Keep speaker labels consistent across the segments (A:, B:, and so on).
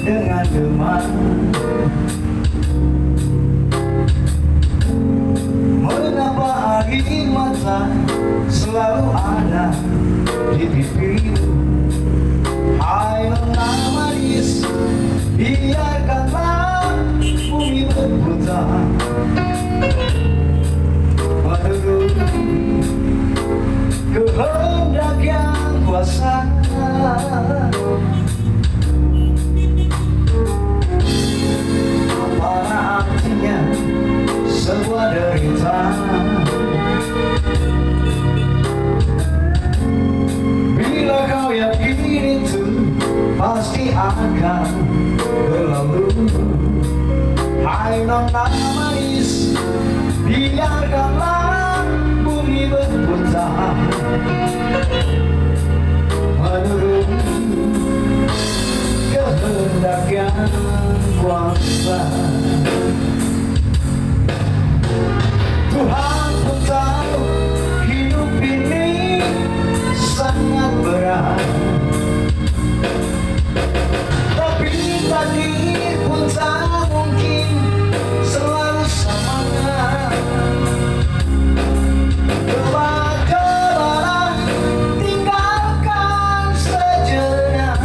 A: Dengan demam mengapa air mata selalu ada di pipimu? Hai nona manis, biarkanlah bumi berputar menurut kehendak yang kuasa. Apa artinya sebuah derita bila kau yakin itu pasti akan berlalu? Hai nona manis, biarkanlah bumi berputar menurut kehendak yang kuasa. Tuhan pun tahu hidup ini sangat berat, tapi takdir pun tak mungkin selalu sama. Coba-cobalah tinggalkan sejenak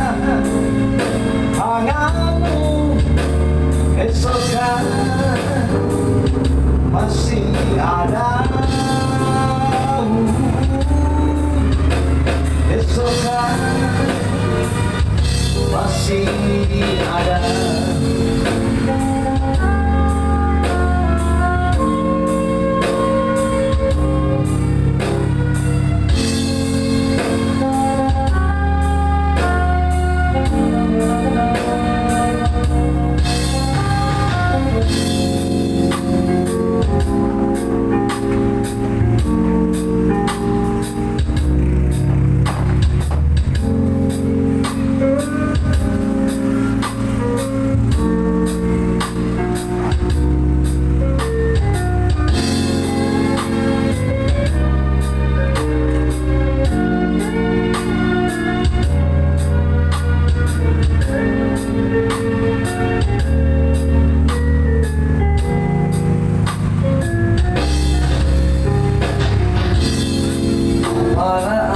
A: anganmu, esok kan masih ada. Esok kan masih ada.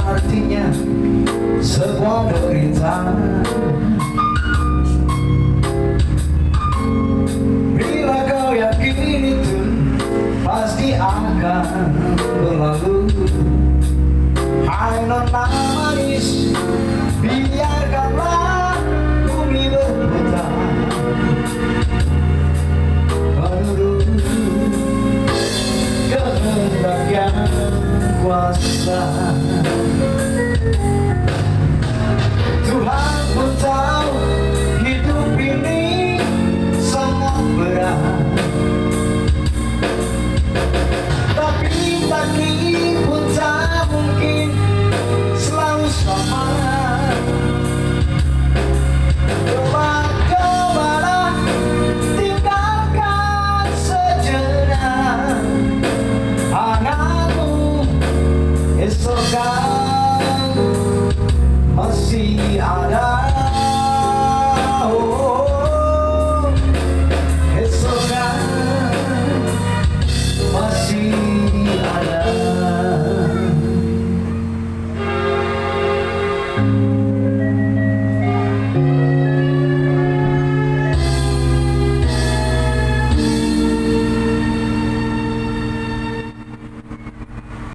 A: Artinya sebuah derita bila kau yakin itu pasti akan berlalu? Hai nona manis, biarkanlah bumi berputar menurut kehendak yang kuasa.